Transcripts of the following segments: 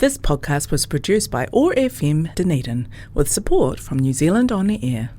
This podcast was produced by OAR FM Dunedin with support from New Zealand On the Air.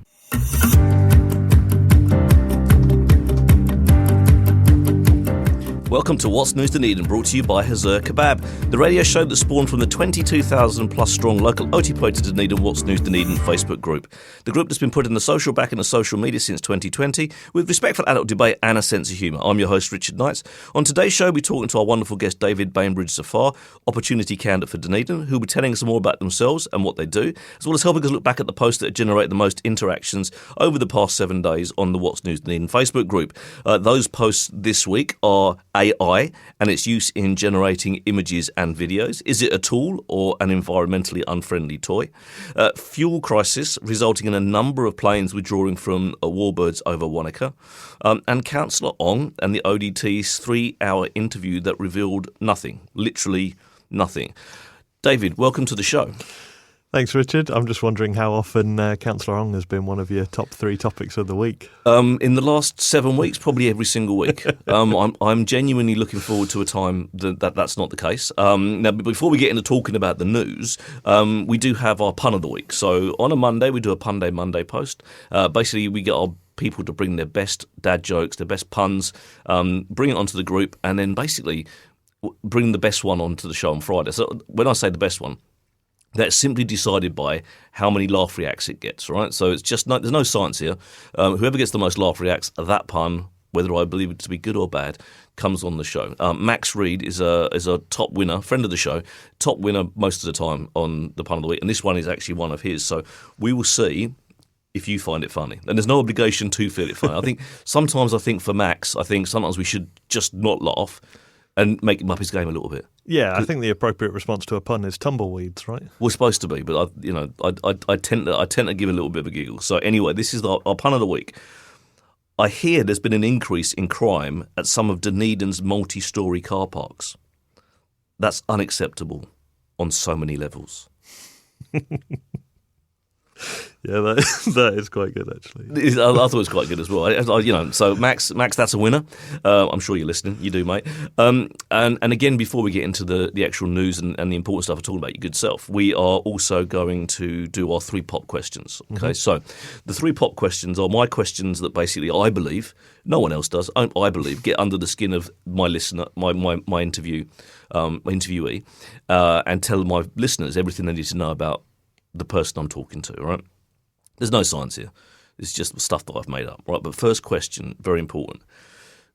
Welcome to What's News Dunedin, brought to you by Hazur Kebab, the radio show that spawned from the 22,000 plus strong local Otipoti Dunedin What's News Dunedin Facebook group. The group that's been put in the social back in the social media since 2020 with respectful adult debate and a sense of humour. I'm your host, Richard Knights. On today's show, we're talking to our wonderful guest, David Bainbridge-Zafar, opportunity candidate for Dunedin, who will be telling us more about themselves and what they do, as well as helping us look back at the posts that generate the most interactions over the past 7 days on the What's News Dunedin Facebook group. Those posts this week are AI and its use in generating images and videos. Is it a tool or an environmentally unfriendly toy? Fuel crisis resulting in a number of planes withdrawing from warbirds over Wanaka. And Councillor Ong and the ODT's 3-hour interview that revealed nothing, literally nothing. David, welcome to the show. Thanks, Richard. I'm just wondering how often Councillor Ong has been one of your top 3 topics of the week. In the last 7 weeks, probably every single week. I'm genuinely looking forward to a time that's not the case. Now, before we get into talking about the news, we do have our pun of the week. So on a Monday, we do a Pun Day Monday post. Basically, we get our people to bring their best dad jokes, their best puns, bring it onto the group, and then basically bring the best one onto the show on Friday. So when I say the best one, that's simply decided by how many laugh reacts it gets, right? So it's just there's no science here. Whoever gets the most laugh reacts, that pun, whether I believe it to be good or bad, comes on the show. Max Reed is a top winner, friend of the show, top winner most of the time on the pun of the week, and this one is actually one of his. So we will see if you find it funny. And there's no obligation to feel it funny. Sometimes for Max, sometimes we should just not laugh and make him up his game a little bit. Yeah, I think the appropriate response to a pun is tumbleweeds, right? We're supposed to be, but I tend to give a little bit of a giggle. So anyway, this is our pun of the week. I hear there's been an increase in crime at some of Dunedin's multi-storey car parks. That's unacceptable on so many levels. Yeah, that is quite good, actually. I thought it was quite good as well. So Max, that's a winner. I'm sure you're listening. You do, mate. And again, before we get into the actual news and the important stuff of talking about your good self, we are also going to do our 3 pop questions. Okay, So the 3 pop questions are my questions that basically I believe, no one else does, I believe, get under the skin of my listener, my interviewee, and tell my listeners everything they need to know about the person I'm talking to, right? There's no science here. It's just stuff that I've made up, right? But first question, very important.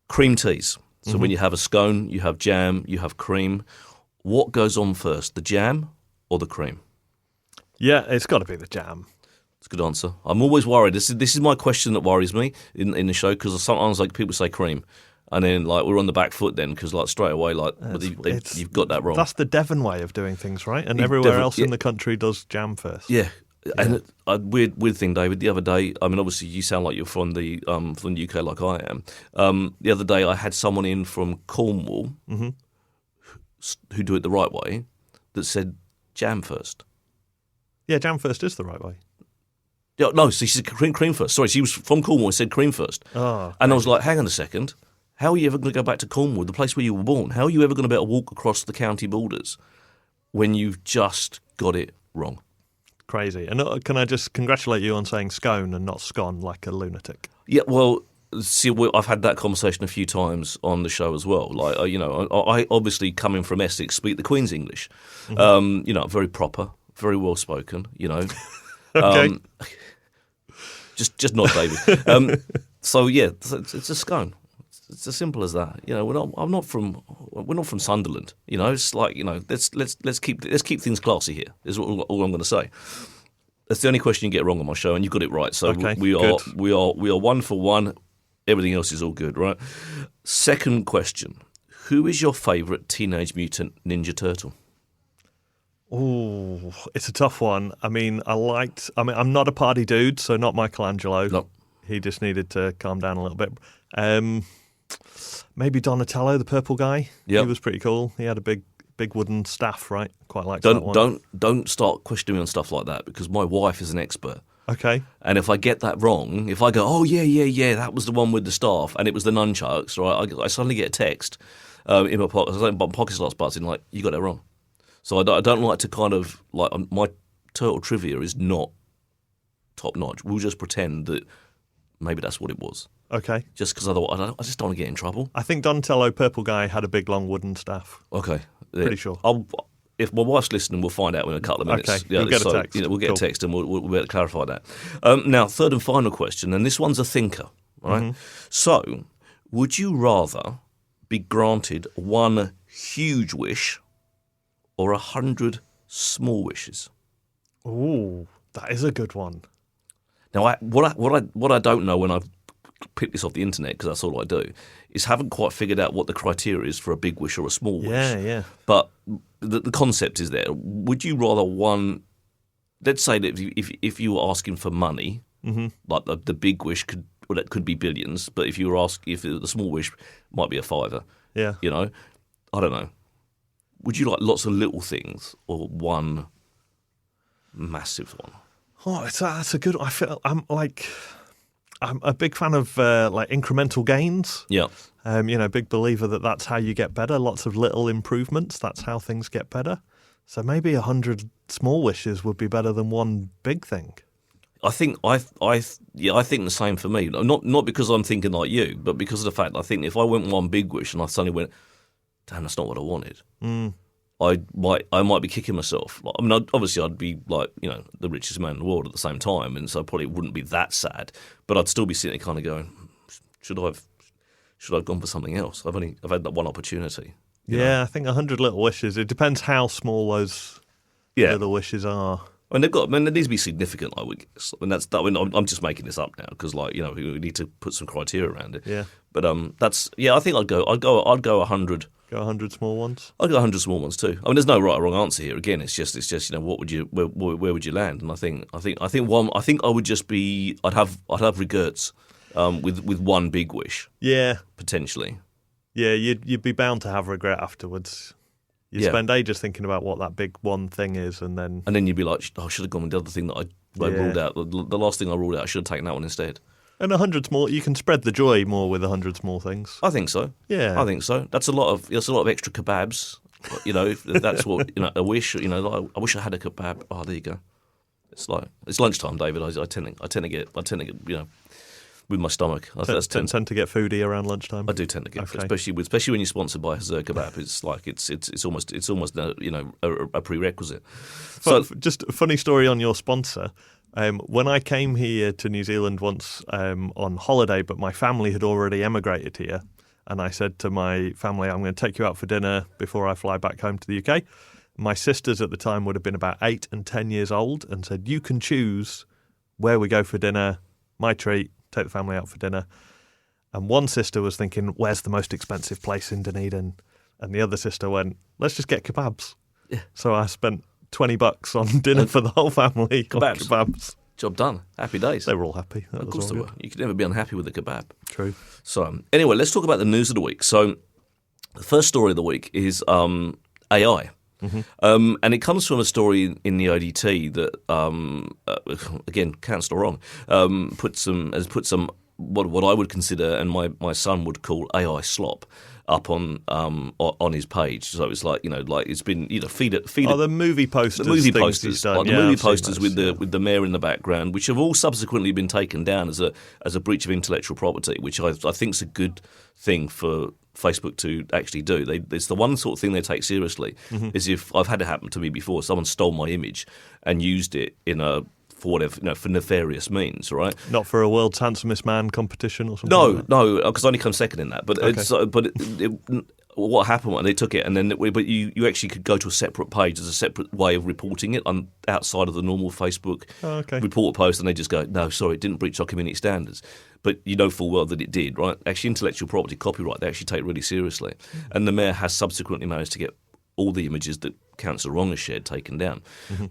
Cream teas. So when you have a scone, you have jam, you have cream. What goes on first, the jam or the cream? Yeah, it's got to be the jam. It's a good answer. I'm always worried. This is my question that worries me in the show, because sometimes people say cream. And then, we're on the back foot then, because, straight away, you've got that wrong. That's the Devon way of doing things, right? And everywhere else in the country does jam first. Yeah. And a weird thing, David, the other day, obviously you sound like you're from the UK like I am. The other day I had someone in from Cornwall who do it the right way that said jam first. Yeah, jam first is the right way. Yeah, no, so she said cream first. Sorry, she was from Cornwall and said cream first. Oh, and I was like, hang on a second. How are you ever going to go back to Cornwall, the place where you were born? How are you ever going to be able to walk across the county borders when you've just got it wrong? Crazy. And can I just congratulate you on saying scone and not scone like a lunatic? Yeah, well, see, I've had that conversation a few times on the show as well. I obviously, coming from Essex, speak the Queen's English. Very proper, very well spoken. Okay. Just not David. So yeah, it's a scone. It's as simple as that. We're not from Sunderland. It's let's keep things classy here. Is all I'm going to say. That's the only question you get wrong on my show, and you got it right. So okay, we are 1 for 1. Everything else is all good, right? Second question: who is your favourite Teenage Mutant Ninja Turtle? Oh, it's a tough one. I'm not a party dude, so not Michelangelo. No. He just needed to calm down a little bit. Maybe Donatello, the purple guy. Yep. He was pretty cool. He had a big wooden staff, right? Quite like that one. Don't start questioning me on stuff like that, because my wife is an expert. Okay. And if I get that wrong, if I go, oh yeah, that was the one with the staff, and it was the nunchucks, right? I suddenly get a text in my pocket. My pocket starts buzzing like, you got it wrong. So I don't like to kind of like my turtle trivia is not top notch. We'll just pretend that maybe that's what it was. Okay. Just because otherwise I just don't want to get in trouble. I think Donatello Purple Guy had a big long wooden staff. Okay. Pretty sure. If my wife's listening, we'll find out in a couple of minutes. Okay, you'll get a text. We'll get Cool. a text and we'll be able to clarify that. Now, third and final question, and this one's a thinker. All right. So, would you rather be granted one huge wish or 100 small wishes? Ooh, that is a good one. Now, what I don't know when I've picked this off the internet, because that's all I do, is haven't quite figured out what the criteria is for a big wish or a small wish. Yeah. But the concept is there. Would you rather one? Let's say that if you were asking for money, like the big wish that could be billions, but if you were asking if the small wish might be a fiver, Yeah. you know, I don't know. Would you like lots of little things or one massive one? Oh, that's a good one. I feel I'm a big fan of like incremental gains. Yeah. Big believer that that's how you get better. Lots of little improvements. That's how things get better. So maybe 100 small wishes would be better than one big thing. I think I think the same for me. Not because I'm thinking like you, but because of the fact I think if I went one big wish and I suddenly went, damn, that's not what I wanted. I might be kicking myself. I mean, obviously I'd be like, the richest man in the world at the same time, and so I probably wouldn't be that sad. But I'd still be sitting there kind of going, should I have gone for something else? I've had that one opportunity. Yeah, I think 100 little wishes. It depends how small those little wishes are. And they needs to be significant, I would guess. I'm just making this up now because, we need to put some criteria around it. Yeah. But I think I'd go 100. Go 100 small ones. I'd go 100 small ones too. I mean, there's no right or wrong answer here. Again, it's just where would you land? And I think I would just be I'd have regrets with one big wish. Yeah. Potentially. Yeah, you'd be bound to have regret afterwards. You spend ages thinking about what that big one thing is, and then you'd be like, I should have gone with the other thing that I ruled out. The last thing I ruled out, I should have taken that one instead. And 100 small, you can spread the joy more with 100 small things. I think so. Yeah, I think so. That's a lot of extra kebabs. If that's what a wish. I wish I had a kebab. Oh, there you go. It's lunchtime, David. I tend to get with my stomach. Tend to get foodie around lunchtime. I do tend to get, especially when you're sponsored by Hazur Kebab. It's like it's almost a prerequisite. So, just a funny story on your sponsor. When I came here to New Zealand once on holiday, but my family had already emigrated here, and I said to my family, "I'm going to take you out for dinner before I fly back home to the UK." My sisters at the time would have been about 8 and 10 years old, and said, "You can choose where we go for dinner. My treat. Take the family out for dinner." And one sister was thinking, where's the most expensive place in Dunedin? And the other sister went, let's just get kebabs. Yeah. So I spent $20 on dinner for the whole family. Kebabs. Job done. Happy days. They were all happy. Of course they were. You could never be unhappy with a kebab. True. So anyway, let's talk about the news of the week. So the first story of the week is AI. And it comes from a story in the ODT that, again, Councillor Wrong, has put some what I would consider and my son would call AI slop up on his page. So it's like it's been feed it. Oh, the movie posters. The movie posters, done. the movie posters with the mayor in the background, which have all subsequently been taken down as a breach of intellectual property, which I think is a good thing for Facebook to actually do. It's the one sort of thing they take seriously. Is if I've had it happen to me before, someone stole my image and used it for whatever, for nefarious means, right? Not for a world's handsomest man competition or something. No, because I only come second in that. But what happened when they took it, and then you actually could go to a separate page. There's a separate way of reporting it outside of the normal Facebook report post, and they just go, no, sorry, it didn't breach our community standards. But you know full well that it did, right? Actually, intellectual property, copyright, they actually take really seriously. And the mayor has subsequently managed to get all the images that Councillor Wrong has shared taken down.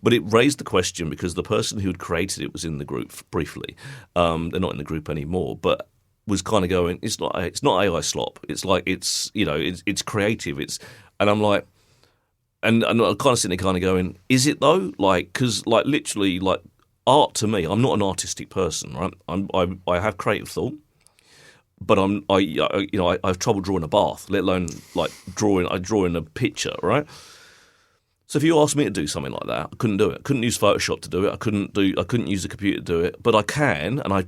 But it raised the question because the person who had created it was in the group briefly. They're not in the group anymore, but was kind of going, it's not AI slop. It's like it's creative. And I'm like, and I'm kind of sitting there kind of going, is it though? Because literally art to me, I'm not an artistic person, right? I have creative thought. But I have trouble drawing a bath, let alone drawing a picture, right? So if you asked me to do something like that, I couldn't do it. I couldn't use Photoshop to do it. I couldn't use the computer to do it. But I can, and I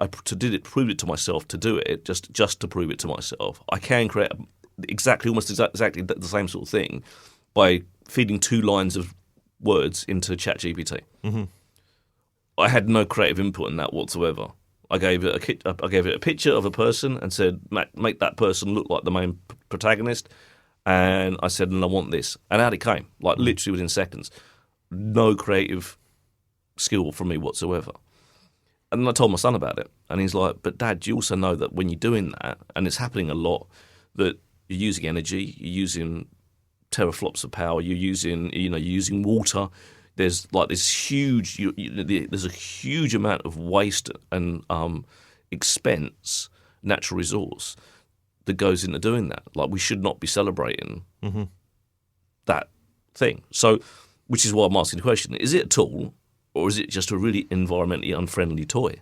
proved it to myself to do it, just to prove it to myself. I can create almost exactly the same sort of thing by feeding 2 lines of words into ChatGPT. Mm-hmm. I had no creative input in that whatsoever. I gave it a picture of a person and said, make that person look like the main protagonist. And I said, and I want this. And out it came, like literally within seconds. No creative skill from me whatsoever. And I told my son about it. And he's like, but Dad, do you also know that when you're doing that, and it's happening a lot, that you're using energy, you're using teraflops of power, you're using water. There's like this huge, there's a huge amount of waste and expense, natural resource that goes into doing that. Like, we should not be celebrating that thing. So, which is why I'm asking the question: is it a tool, or is it just a really environmentally unfriendly toy?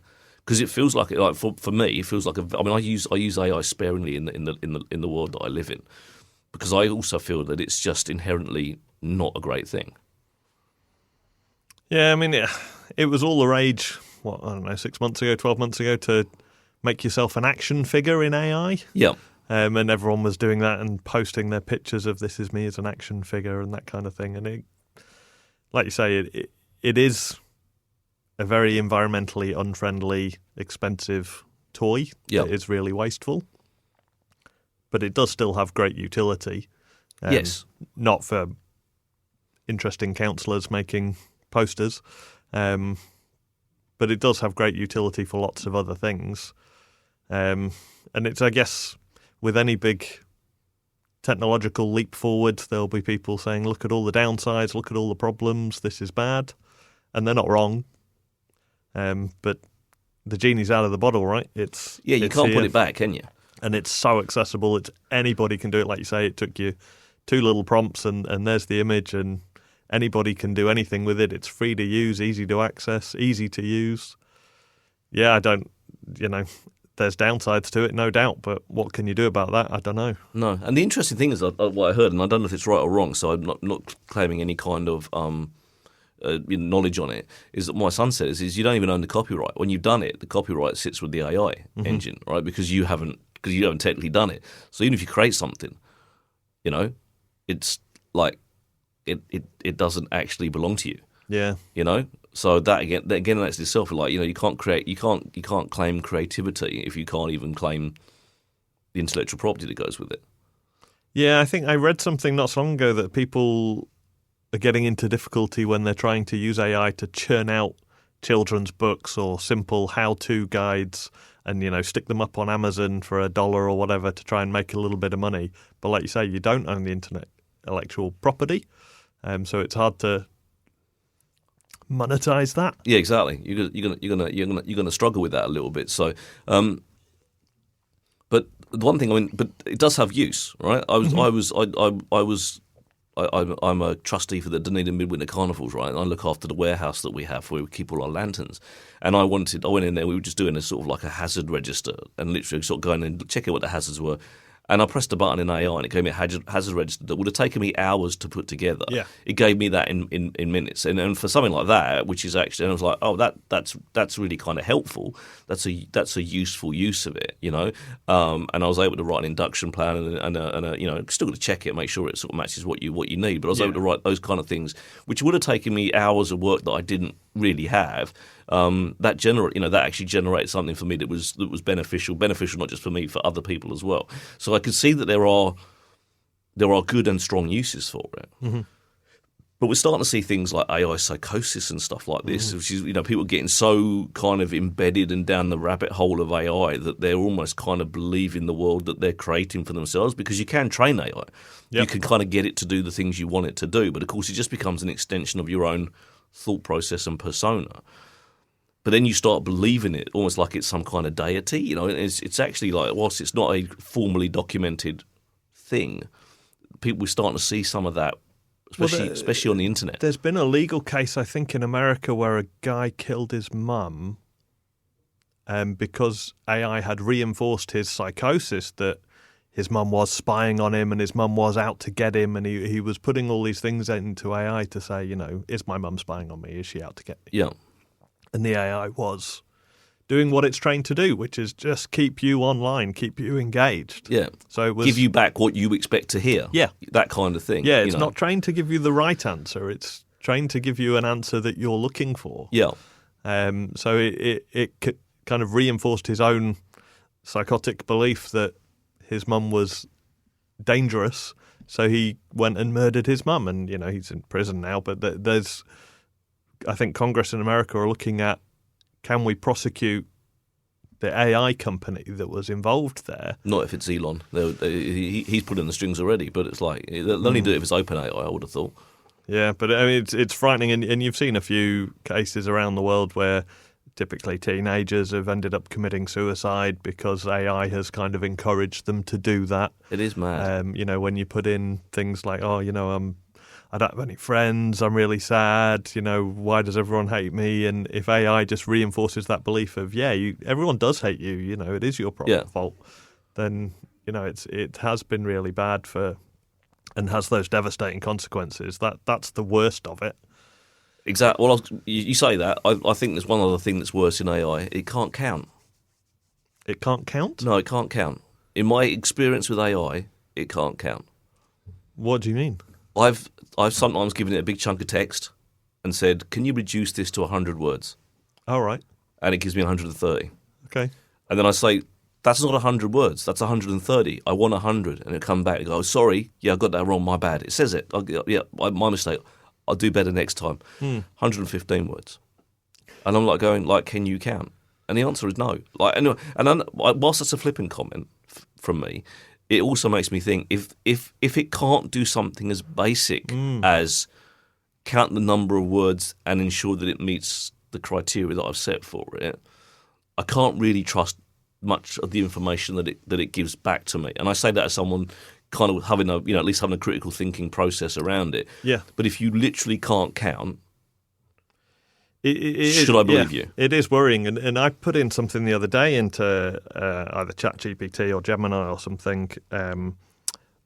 Because it feels like for me, it feels like I use AI sparingly in the world that I live in, because I also feel that it's just inherently not a great thing. Yeah, I mean, it was all the rage, 6 months ago, 12 months ago, to make yourself an action figure in AI. Yeah. And everyone was doing that and posting their pictures of this is me as an action figure and that kind of thing. And it, like you say, it is a very environmentally unfriendly, expensive toy. Yeah. It is really wasteful. But it does still have great utility. Yes. Not for interesting counsellors making posters, but it does have great utility for lots of other things. And it's, I guess, with any big technological leap forward, there'll be people saying, look at all the downsides, look at all the problems, this is bad. And they're not wrong. But the genie's out of the bottle, right? You can't put it back, can you? And it's so accessible. It's anybody can do it. Like you say, it took you 2 little prompts and there's the image, and anybody can do anything with it. It's free to use, easy to access, easy to use. Yeah, there's downsides to it, no doubt, but what can you do about that? I don't know. No, and the interesting thing is what I heard, and I don't know if it's right or wrong, so I'm not claiming any kind of knowledge on it, is that my son says is you don't even own the copyright. When you've done it, the copyright sits with the AI engine, right? Because you haven't technically done it. So even if you create something, it's like it doesn't actually belong to you. Yeah. So that again that's itself like, you can't claim creativity if you can't even claim the intellectual property that goes with it. Yeah, I think I read something not so long ago that people are getting into difficulty when they're trying to use AI to churn out children's books or simple how-to guides and, stick them up on Amazon for $1 or whatever to try and make a little bit of money. But like you say, you don't own the intellectual property, so it's hard to monetize that. Yeah, exactly. You're gonna struggle with that a little bit. So, but the one thing but it does have use, right? I'm a trustee for the Dunedin Midwinter Carnivals, right? And I look after the warehouse that we have where we keep all our lanterns. And I went in there. We were just doing a sort of like a hazard register and literally sort of going and checking what the hazards were. And I pressed a button in AI and it gave me a hazard register that would have taken me hours to put together. Yeah. It gave me that in minutes. And for something like that, which is actually, and I was like, oh, that's really kind of helpful. That's a useful use of it, And I was able to write an induction plan and still got to check it, make sure it sort of matches what you need. But I was able to write those kind of things, which would have taken me hours of work that I didn't really have. That actually generated something for me that was beneficial not just for me, for other people as well. So I could see that there are good and strong uses for it. Mm-hmm. But we're starting to see things like AI psychosis and stuff like this, which is, people getting so kind of embedded and down the rabbit hole of AI that they're almost kind of believing the world that they're creating for themselves, because you can train AI. Yep. You can kind of get it to do the things you want it to do, but of course it just becomes an extension of your own thought process and persona. But then you start believing it almost like it's some kind of deity. It's actually like, whilst it's not a formally documented thing, we're starting to see some of that, especially on the internet. There's been a legal case, I think, in America where a guy killed his mum because AI had reinforced his psychosis that his mum was spying on him and his mum was out to get him, and he was putting all these things into AI to say, is my mum spying on me? Is she out to get me? Yeah. And the AI was doing what it's trained to do, which is just keep you online, keep you engaged. Yeah. So it was, give you back what you expect to hear. Yeah. That kind of thing. Yeah, it's not trained to give you the right answer. It's trained to give you an answer that you're looking for. Yeah. So it kind of reinforced his own psychotic belief that his mum was dangerous. So he went and murdered his mum, and he's in prison now. But there's, I think Congress in America are looking at, can we prosecute the AI company that was involved there? Not if it's Elon. He's pulling the strings already, but it's like they'll only do it if it's open AI, I would have thought. Yeah, but I mean, it's frightening, and you've seen a few cases around the world where typically teenagers have ended up committing suicide because AI has kind of encouraged them to do that. It is mad. When you put in things like, I don't have any friends, I'm really sad, why does everyone hate me? And if AI just reinforces that belief of, everyone does hate you, it is your fault, then, it has been really bad and has those devastating consequences. That's the worst of it. Exactly. Well, you say that. I think there's one other thing that's worse in AI. It can't count. It can't count? No, it can't count. In my experience with AI, it can't count. What do you mean? I've sometimes given it a big chunk of text and said, can you reduce this to 100 words? All right. And it gives me 130. Okay. And then I say, that's not 100 words, that's 130. I want 100. And it'll come back and go, sorry, I got that wrong, my bad. It says it. My mistake. I'll do better next time. 115 words. And I'm going, can you count? And the answer is no. Whilst that's a flippant comment from me, it also makes me think, if it can't do something as basic as count the number of words and ensure that it meets the criteria that I've set for it, I can't really trust much of the information that it gives back to me. And I say that as someone kind of having at least having a critical thinking process around it. Yeah. But if you literally can't count, should I believe you? It is worrying. And I put in something the other day into either ChatGPT or Gemini or something.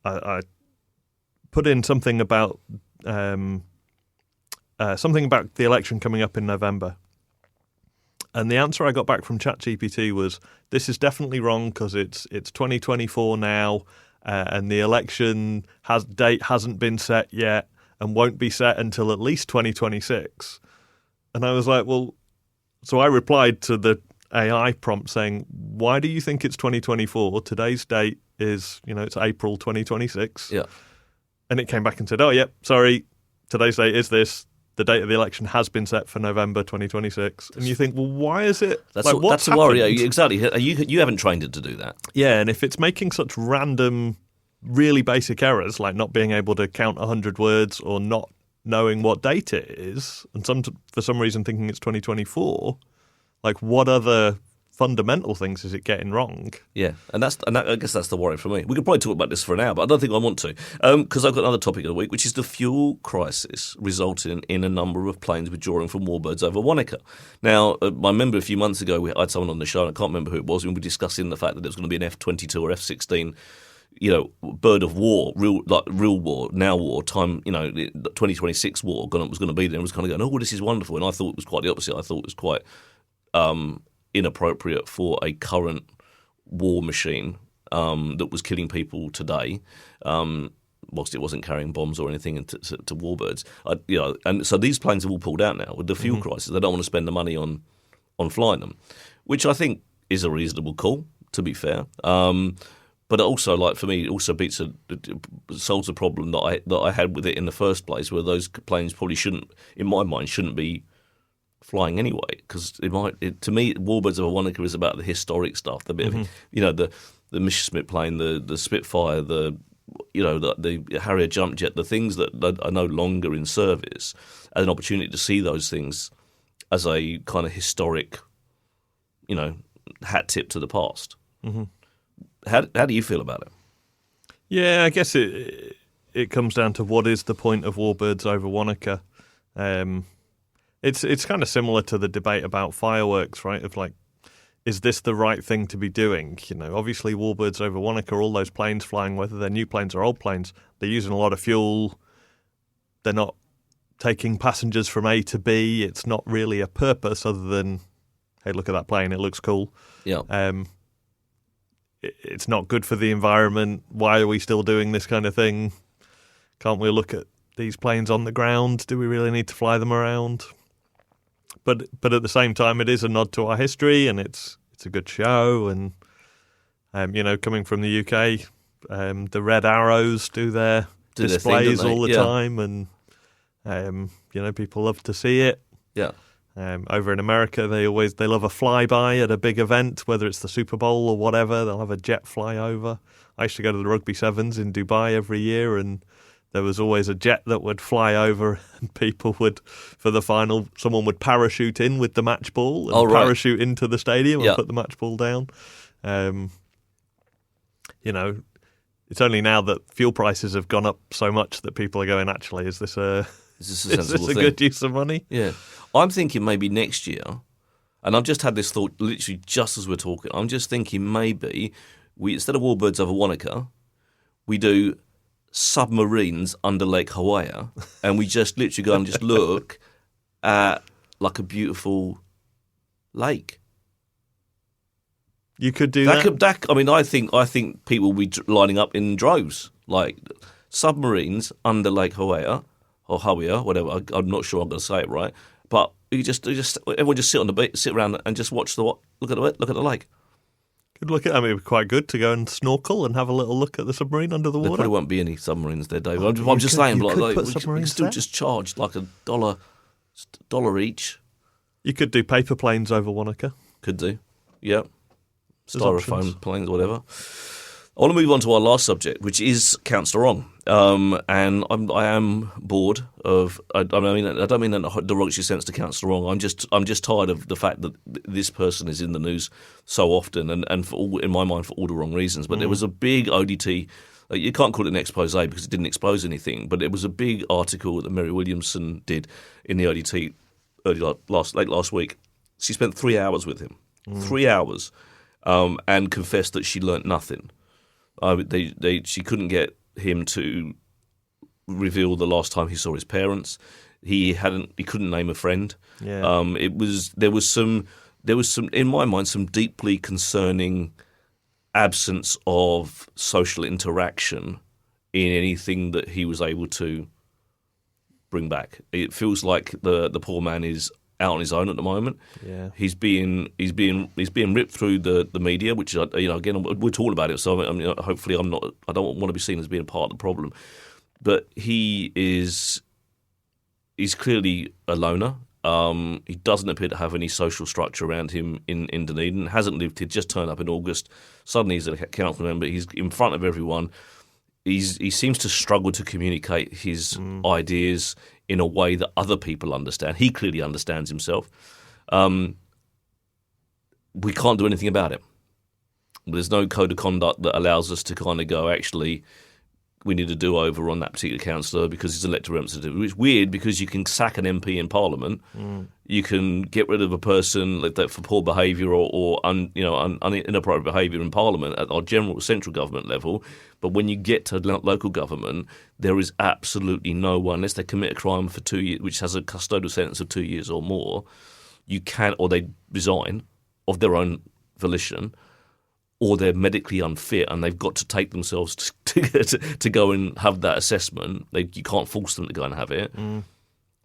I put in something about the election coming up in November. And the answer I got back from ChatGPT was, this is definitely wrong because it's 2024 now, and the election date hasn't been set yet and won't be set until at least 2026. And I was like, well, so I replied to the AI prompt saying, why do you think it's 2024? Today's date is, it's April 2026. Yeah. And it came back and said, sorry, today's date is this. The date of the election has been set for November 2026. And you think, well, why is it? That's a worry. Exactly. You haven't trained it to do that. Yeah, and if it's making such random, really basic errors, like not being able to count 100 words or not knowing what date it is, and for some reason thinking it's 2024, what other fundamental things is it getting wrong? Yeah, and I guess that's the worry for me. We could probably talk about this for an hour, but I don't think I want to, because I've got another topic of the week, which is the fuel crisis resulting in a number of planes withdrawing from warbirds over Wanaka. Now, I remember a few months ago we had someone on the show, and I can't remember who it was, and we were discussing the fact that there was going to be an F-22 or F-16 bird of war, real war, now war, time, 2026 war was going to be there, and was kind of going, this is wonderful. And I thought it was quite the opposite. I thought it was quite inappropriate for a current war machine that was killing people today, whilst it wasn't carrying bombs or anything to warbirds. And so these planes have all pulled out now with the fuel crisis. They don't want to spend the money on flying them, which I think is a reasonable call, to be fair. But also, for me, it also solves a problem that I had with it in the first place, where those planes probably shouldn't, in my mind, shouldn't be flying anyway, because to me, Warbirds over Wanaka is about the historic stuff, the bit of the Messerschmitt plane, the Spitfire, the Harrier jump jet, the things that are no longer in service, as an opportunity to see those things as a kind of historic, hat tip to the past. Mm-hmm. How do you feel about it? Yeah, I guess it comes down to what is the point of Warbirds over Wanaka. It's kind of similar to the debate about fireworks, right? Of is this the right thing to be doing? Obviously Warbirds over Wanaka, all those planes flying, whether they're new planes or old planes, they're using a lot of fuel. They're not taking passengers from A to B. It's not really a purpose other than, hey, look at that plane, it looks cool. Yeah. It's not good for the environment. Why are we still doing this kind of thing? Can't we look at these planes on the ground? Do we really need to fly them around? But at the same time, it is a nod to our history, and it's a good show. And coming from the UK, the Red Arrows do their displays thing, all the time, and people love to see it. Yeah. Over in America, they love a flyby at a big event, whether it's the Super Bowl or whatever. They'll have a jet fly over. I used to go to the Rugby Sevens in Dubai every year, and there was always a jet that would fly over, and people would, for the final, someone would parachute in with the match ball and parachute into the stadium and put the match ball down. It's only now that fuel prices have gone up so much that people are going, actually, is this a good use of money? Yeah. I'm thinking maybe next year, and I've just had this thought literally just as we're talking, I'm just thinking maybe we, instead of Warbirds over Wanaka, we do submarines under Lake Hawaii, and we just literally go and just look at like a beautiful lake. You could do that. I think people will be lining up in droves, like submarines under Lake Hawaii or Hawaii, whatever. I'm not sure I'm going to say it right, but you just everyone just sit on the beach, sit around and just look at the lake. Could look at. It'd be quite good to go and snorkel and have a little look at the submarine under the water. There probably won't be any submarines there, Dave. I'm just saying, we can still just charge like $1 each. You could do paper planes over Wanaka. Could do, yeah. Styrofoam planes, whatever. I want to move on to our last subject, which is Councillor Ong. And I am bored of. I don't mean that in a derogatory sense to Councillor Ong. I'm just tired of the fact that this person is in the news so often, and for all, in my mind, for all the wrong reasons. But there was a big ODT. You can't call it an expose because it didn't expose anything. But it was a big article that Mary Williamson did in the ODT late last week. She spent 3 hours with him. 3 hours. And confessed that she learnt nothing. She couldn't get him to reveal the last time he saw his parents. He couldn't name a friend. Yeah. There was some in my mind some deeply concerning absence of social interaction in anything that he was able to bring back. It feels like the poor man is out on his own at the moment. Yeah. He's being ripped through the media, which again we're talking about it. So hopefully I don't want to be seen as being a part of the problem, but he's clearly a loner. He doesn't appear to have any social structure around him in Dunedin. Hasn't lived here. Just turned up in August. Suddenly he's a council member. He's in front of everyone. He seems to struggle to communicate his ideas in a way that other people understand. He clearly understands himself. We can't do anything about it. There's no code of conduct that allows us to kind of go, actually, we need a do-over on that particular councillor because he's elected representative. It's weird because you can sack an MP in Parliament, you can get rid of a person like that for poor behaviour or inappropriate behaviour in Parliament at our general central government level, but when you get to local government, there is absolutely no one, unless they commit a crime for 2 years, which has a custodial sentence of 2 years or more, you can, or they resign of their own volition, or they're medically unfit and they've got to take themselves to go and have that assessment. You can't force them to go and have it.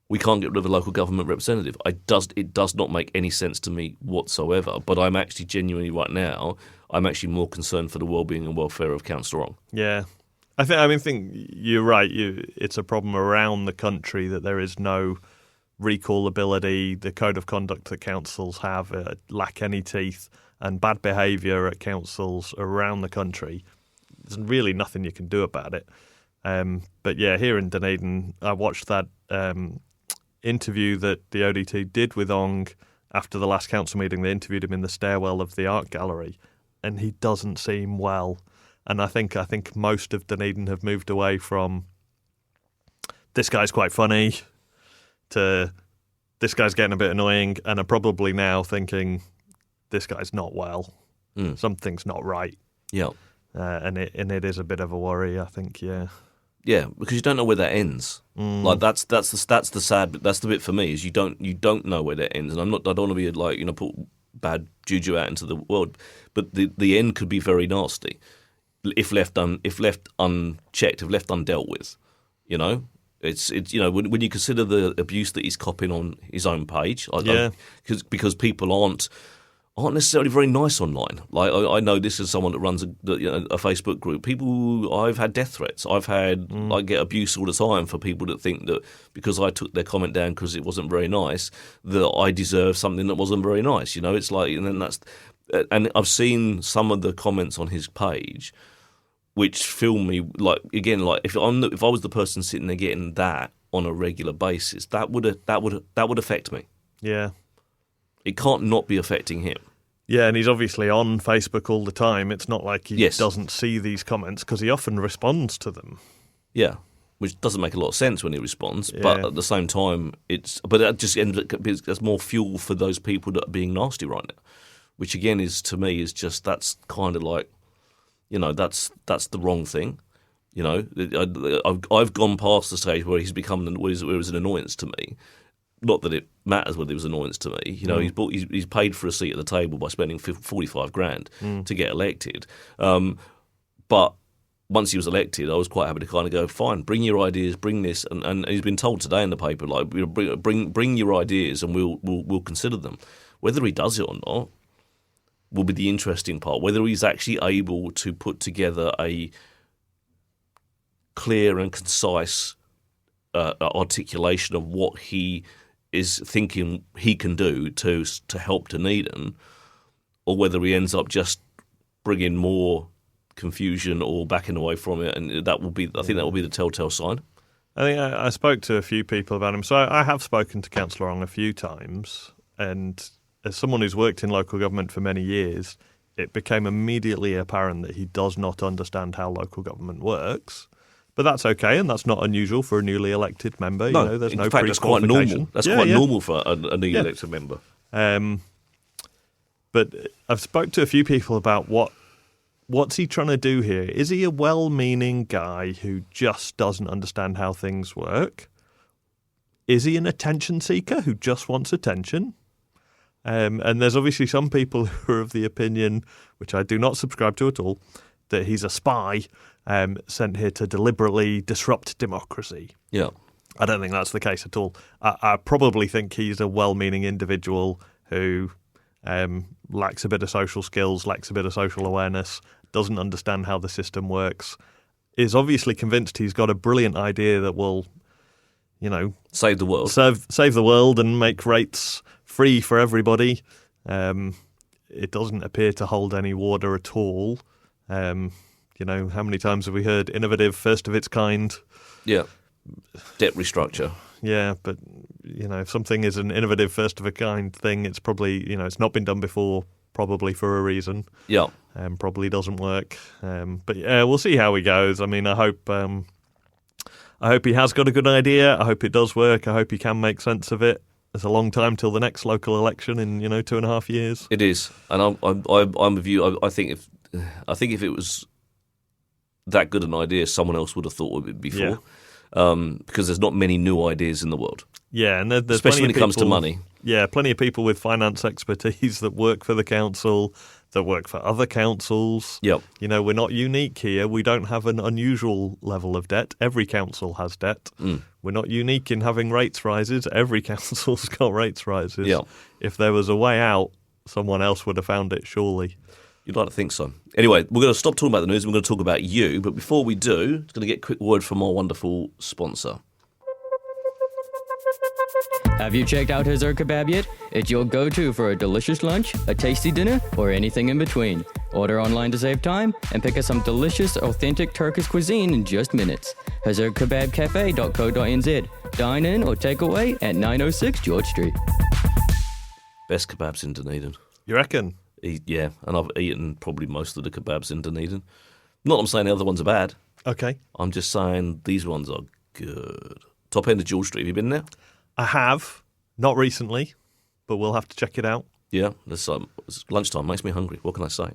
We can't get rid of a local government representative. It does not make any sense to me whatsoever. But I'm actually genuinely right now, I'm actually more concerned for the well-being and welfare of Councillor Ong. Yeah. I think you're right. It's a problem around the country that there is no recallability. The code of conduct that councils have lack any teeth, and bad behaviour at councils around the country. There's really nothing you can do about it. But yeah, here in Dunedin, I watched that interview that the ODT did with Ong after the last council meeting. They interviewed him in the stairwell of the art gallery, and he doesn't seem well. And I think most of Dunedin have moved away from this guy's quite funny to this guy's getting a bit annoying, and are probably now thinking this guy's not well. Something's not right. Yeah. And it is a bit of a worry, I think, yeah. Yeah, because you don't know where that ends. Like that's the sad bit. That's the bit for me is you don't know where that ends, and I don't want to be like put bad juju out into the world, but the end could be very nasty if left unchecked, if left undealt with. It's when you consider the abuse that he's copping on his own page, because people aren't necessarily very nice online. Like I know this is someone that runs a Facebook group. I've had death threats. I've had I get abuse all the time for people that think that because I took their comment down because it wasn't very nice, that I deserve something that wasn't very nice. It's like, and then and I've seen some of the comments on his page, which fill me like again like if I was the person sitting there getting that on a regular basis, that would affect me. Yeah. It can't not be affecting him. Yeah, and he's obviously on Facebook all the time. It's not like he doesn't see these comments because he often responds to them. Yeah, which doesn't make a lot of sense when he responds. Yeah. But at the same time, that just ends up as more fuel for those people that are being nasty right now. Which again that's kind of like, that's the wrong thing. I've gone past the stage where he's become where it was an annoyance to me. Not that it matters whether it was an annoyance to me. He's paid for a seat at the table by spending $45,000 to get elected. But once he was elected, I was quite happy to kind of go, fine, bring your ideas, bring this, and he's been told today in the paper, like, bring your ideas, and we'll consider them. Whether he does it or not will be the interesting part. Whether he's actually able to put together a clear and concise articulation of what he is thinking he can do to help Dunedin, or whether he ends up just bringing more confusion or backing away from it, and I think that will be the telltale sign. I think I spoke to a few people about him, so I have spoken to Councillor Ong a few times, and as someone who's worked in local government for many years, it became immediately apparent that he does not understand how local government works. But that's okay, and that's not unusual for a newly elected member. There's no pre-qualification. That's quite normal for a newly elected member. But I've spoke to a few people about what's he trying to do here. Is he a well-meaning guy who just doesn't understand how things work? Is he an attention seeker who just wants attention? And there's obviously some people who are of the opinion, which I do not subscribe to at all, that he's a spy sent here to deliberately disrupt democracy. Yeah. I don't think that's the case at all. I probably think he's a well-meaning individual who lacks a bit of social skills, lacks a bit of social awareness, doesn't understand how the system works, is obviously convinced he's got a brilliant idea that will, save the world. Save the world and make rates free for everybody. It doesn't appear to hold any water at all. How many times have we heard innovative, first of its kind? Yeah. Debt restructure. Yeah, but, if something is an innovative, first of a kind thing, it's probably, it's not been done before, probably for a reason. Yeah. Probably doesn't work. But yeah, we'll see how he goes. I mean, I hope he has got a good idea. I hope it does work. I hope he can make sense of it. It's a long time till the next local election in 2.5 years. It is, and I'm with you. I think if it was that good an idea, someone else would have thought of it before. Yeah. Because there's not many new ideas in the world. Yeah, and there's especially when it comes to money. Yeah, plenty of people with finance expertise that work for the council, that work for other councils. Yep. We're not unique here. We don't have an unusual level of debt. Every council has debt. We're not unique in having rates rises. Every council's got rates rises. Yep. If there was a way out, someone else would have found it, surely. You'd like to think so. Anyway, we're going to stop talking about the news and we're going to talk about you. But before we do, I'm going to get a quick word from our wonderful sponsor. Have you checked out Hazard Kebab yet? It's your go-to for a delicious lunch, a tasty dinner, or anything in between. Order online to save time and pick up some delicious, authentic Turkish cuisine in just minutes. HazardKebabCafe.co.nz. Dine in or take away at 906 George Street. Best kebabs in Dunedin. You reckon? Yeah, and I've eaten probably most of the kebabs in Dunedin. Not that I'm saying the other ones are bad. Okay. I'm just saying these ones are good. Top end of George Street. Have you been there? I have. Not recently, but we'll have to check it out. Yeah, it's lunchtime. Makes me hungry. What can I say?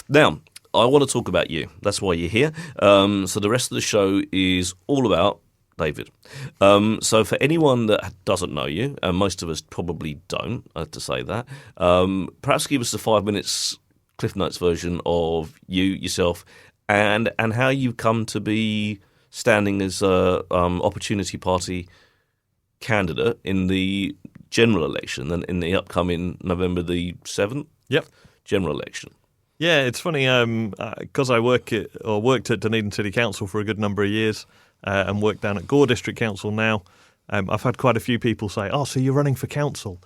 Now, I want to talk about you. That's why you're here. So the rest of the show is all about David. So for anyone that doesn't know you, and most of us probably don't, I have to say that, perhaps give us a 5 minutes Cliff Notes version of yourself, and how you've come to be standing as a Opportunity Party candidate in the general election and in the upcoming November the 7th general election. Yeah, it's funny because I worked at Dunedin City Council for a good number of years and work down at Gore District Council now. I've had quite a few people say, "Oh, so you're running for council?"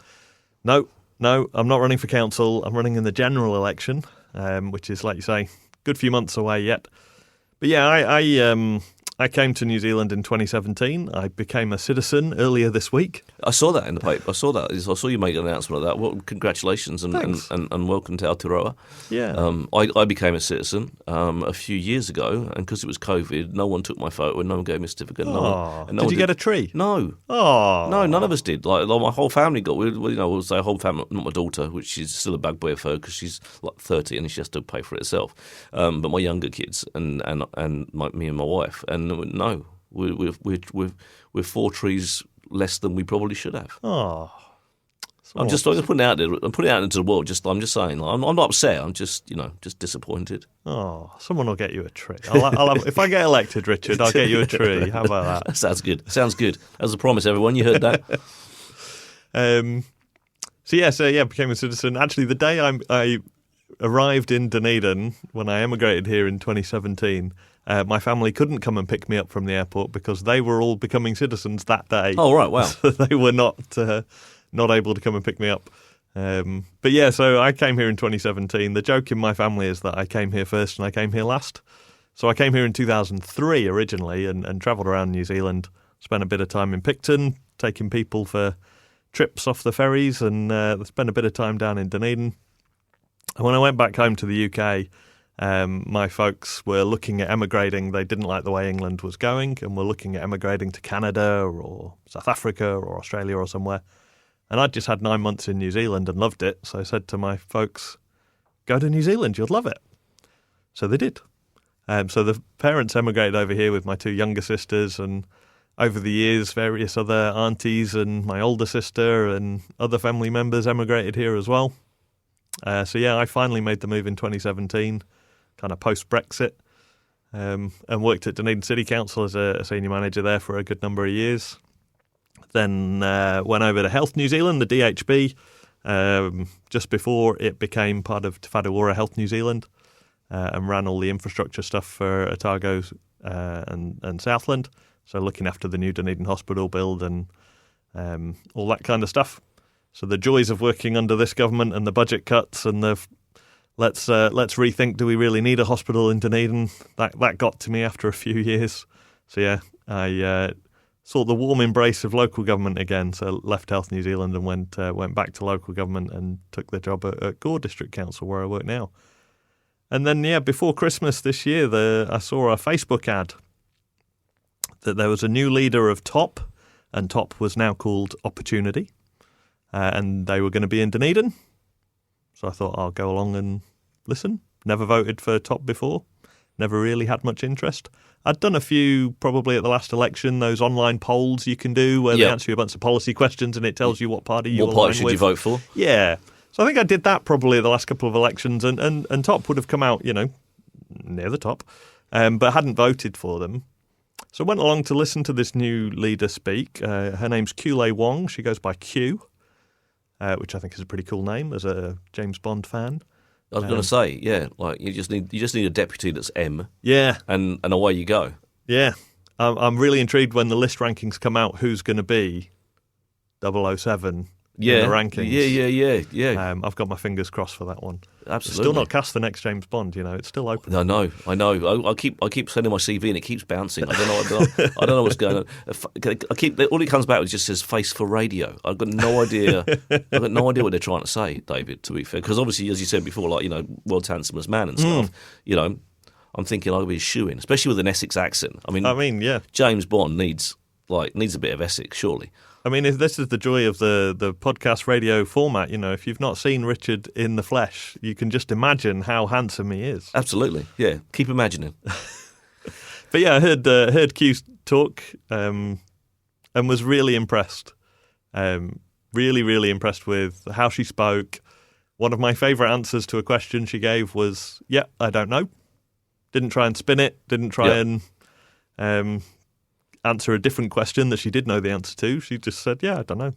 No, I'm not running for council. I'm running in the general election, which is, like you say, a good few months away yet. But yeah, I came to New Zealand in 2017. I became a citizen earlier this week. I saw that in the paper. I saw you make an announcement of that. Well, congratulations and welcome to Aotearoa. Yeah. I became a citizen a few years ago, and because it was COVID, no one took my photo and no one gave me a certificate. Did you get a tree? No. Oh. No, none of us did. Like my whole family got. We'll say whole family, not my daughter, which is still a bugbear for her because she's like 30 and she has to pay for it herself. But my younger kids and me and my wife, and no, we're 4 trees less than we probably should have. Oh, I'm putting it out there. I'm putting it out into the world. I'm just saying. I'm not upset. I'm just disappointed. Oh, someone will get you a tree. If I get elected, Richard, I'll get you a tree. How about that? That sounds good. Sounds good. That was a promise, everyone. You heard that. Became a citizen. Actually, the day I arrived in Dunedin, when I emigrated here in 2017, my family couldn't come and pick me up from the airport because they were all becoming citizens that day. Oh, right, wow. So they were not able to come and pick me up. But yeah, so I came here in 2017. The joke in my family is that I came here first and I came here last. So I came here in 2003 originally and travelled around New Zealand, spent a bit of time in Picton, taking people for trips off the ferries, and spent a bit of time down in Dunedin. And when I went back home to the UK, my folks were looking at emigrating. They didn't like the way England was going and were looking at emigrating to Canada or South Africa or Australia or somewhere. And I'd just had 9 months in New Zealand and loved it. So I said to my folks, go to New Zealand, you'll love it. So they did. So the parents emigrated over here with my 2 younger sisters, and over the years, various other aunties and my older sister and other family members emigrated here as well. I finally made the move in 2017, kind of post-Brexit, and worked at Dunedin City Council as a senior manager there for a good number of years. Then went over to Health New Zealand, the DHB, just before it became part of Te Whatuora Health New Zealand, and ran all the infrastructure stuff for Otago and Southland, so looking after the new Dunedin Hospital build and all that kind of stuff. So the joys of working under this government and the budget cuts and the let's rethink, do we really need a hospital in Dunedin? That got to me after a few years. So yeah, I sought the warm embrace of local government again. So left Health New Zealand and went back to local government and took the job at Gore District Council, where I work now. And then before Christmas this year, I saw a Facebook ad that there was a new leader of TOP, and TOP was now called Opportunity. And they were going to be in Dunedin. So I thought I'll go along and listen. Never voted for TOP before. Never really had much interest. I'd done a few probably at the last election, those online polls you can do where they answer you a bunch of policy questions and it tells you what party you align with. What party should you vote for? Yeah. So I think I did that probably at the last couple of elections, and TOP would have come out, near the top, but hadn't voted for them. So I went along to listen to this new leader speak. Her name's Kule Wong. She goes by Q. Which I think is a pretty cool name as a James Bond fan. I was going to say, like you just need a deputy that's M. Yeah, and away you go. Yeah, I'm really intrigued when the list rankings come out. Who's going to be 007? In the rankings. Yeah. I've got my fingers crossed for that one. Absolutely. Still not cast the next James Bond. It's still open. I know. I keep sending my CV and it keeps bouncing. I don't know what's going on. All it comes back with just says face for radio. I've got no idea. I've got no idea what they're trying to say, David. To be fair, because obviously, as you said before, world's handsomest man and stuff. I'm thinking I'll be a shoo-in, especially with an Essex accent. I mean, yeah. James Bond needs a bit of Essex, surely. I mean, if this is the joy of the podcast radio format, if you've not seen Richard in the flesh, you can just imagine how handsome he is. Absolutely, yeah. Keep imagining. But yeah, I heard Q talk and was really impressed. Really, really impressed with how she spoke. One of my favourite answers to a question she gave was, "Yeah, I don't know." Didn't try and spin it. Didn't try and answer a different question that she did know the answer to. She just said, "Yeah, I don't know,"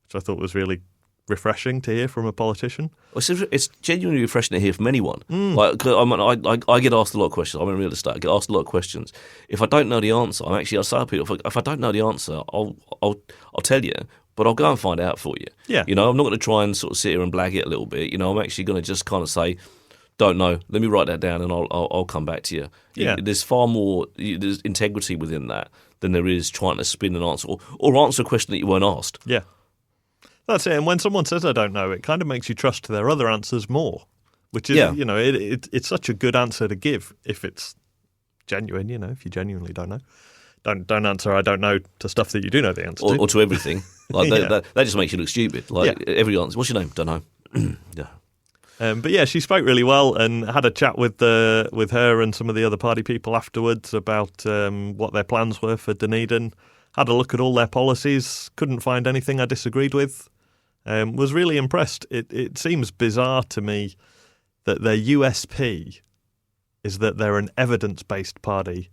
which I thought was really refreshing to hear from a politician. It's genuinely refreshing to hear from anyone. Like, I get asked a lot of questions. I'm in real estate. I get asked a lot of questions. If I don't know the answer, I'll say to people, if I don't know the answer, I'll tell you, but I'll go and find out for you. Yeah. I'm not going to try and sort of sit here and blag it a little bit. I'm actually going to just kind of say, don't know. Let me write that down, and I'll come back to you. Yeah. There's far more. There's integrity within that than there is trying to spin an answer or answer a question that you weren't asked. Yeah, that's it. And when someone says "I don't know," it kind of makes you trust their other answers more, which is it's such a good answer to give if it's genuine. If you genuinely don't know, don't answer "I don't know" to stuff that you do know the answer to, or to everything. Like that just makes you look stupid. Like every answer, what's your name? Don't know. Yeah. But yeah, she spoke really well and had a chat with her and some of the other party people afterwards about what their plans were for Dunedin. Had a look at all their policies, couldn't find anything I disagreed with. Was really impressed. It seems bizarre to me that their USP is that they're an evidence-based party.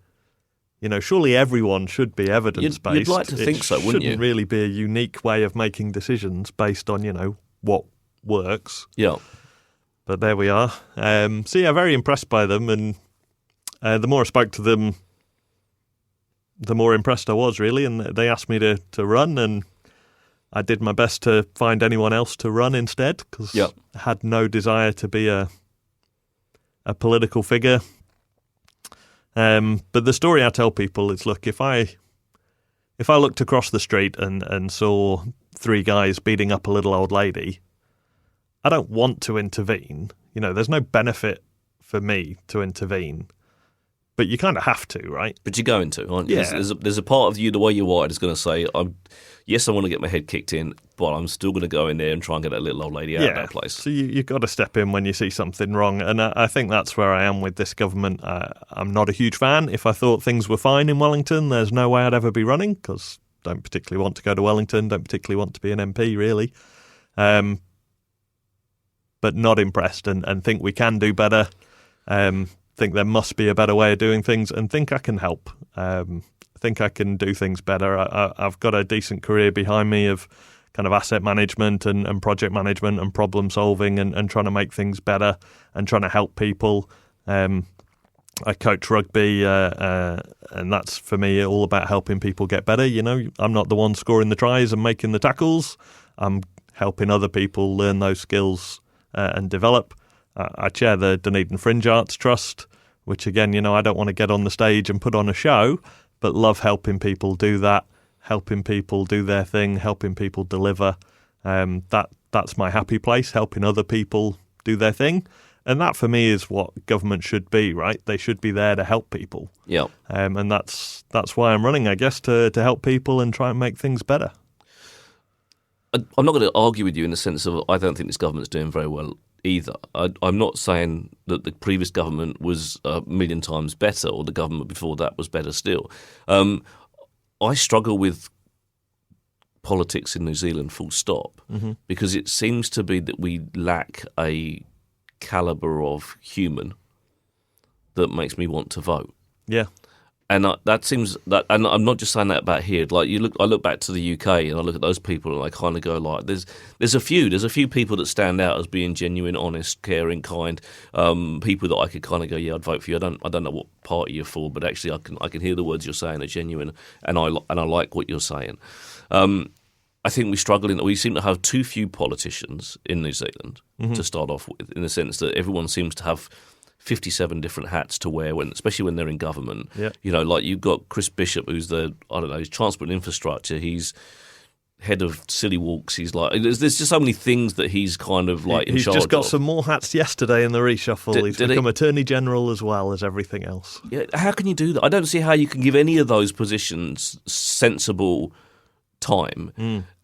Surely everyone should be evidence-based. You'd like to think so, wouldn't you? It shouldn't really be a unique way of making decisions based on, what works. Yeah. But there we are. So yeah, very impressed by them, and the more I spoke to them, the more impressed I was, really. And they asked me to run, and I did my best to find anyone else to run instead, because I had no desire to be a political figure. But the story I tell people is, look, if I looked across the street and saw three guys beating up a little old lady, I don't want to intervene. There's no benefit for me to intervene, but you kind of have to, right? But you're going to, aren't you? Yeah. There's a part of you, the way you're wired, is going to say, yes, I want to get my head kicked in, but I'm still going to go in there and try and get that little old lady out of that place. So you've got to step in when you see something wrong, and I think that's where I am with this government. I'm not a huge fan. If I thought things were fine in Wellington, there's no way I'd ever be running, because I don't particularly want to go to Wellington, don't particularly want to be an MP, really. But not impressed and think we can do better, think there must be a better way of doing things, and think I can help. Think I can do things better. I've got a decent career behind me of kind of asset management and project management and problem solving and trying to make things better and trying to help people. I coach rugby, and that's, for me, all about helping people get better. I'm not the one scoring the tries and making the tackles. I'm helping other people learn those skills and develop. I chair the Dunedin Fringe Arts Trust, which again, I don't want to get on the stage and put on a show, but love helping people do that, helping people do their thing, helping people deliver. That's my happy place, helping other people do their thing. And that, for me, is what government should be, right? They should be there to help people. Yeah. And that's why I'm running, I guess, to help people and try and make things better. I'm not going to argue with you in the sense of I don't think this government's doing very well either. I'm not saying that the previous government was a million times better or the government before that was better still. I struggle with politics in New Zealand, full stop, because it seems to be that we lack a calibre of human that makes me want to vote. Yeah. And that seems that, and I'm not just saying that about here. Like I look back to the UK and I look at those people and I kind of go like, there's a few people that stand out as being genuine, honest, caring, kind, people that I could kind of go, yeah, I'd vote for you. I don't know what party you're for, but actually I can hear the words you're saying are genuine, and I like what you're saying. I think we seem to have too few politicians in New Zealand to start off with, in the sense that everyone seems to have 57 different hats to wear, especially when they're in government. Yeah. Like you've got Chris Bishop, who's he's Transport and Infrastructure. He's head of Silly Walks. He's like, there's just so many things that he's kind of like in charge of. He's just got some more hats yesterday in the reshuffle. He's become Attorney General as well as everything else. Yeah. How can you do that? I don't see how you can give any of those positions sensible time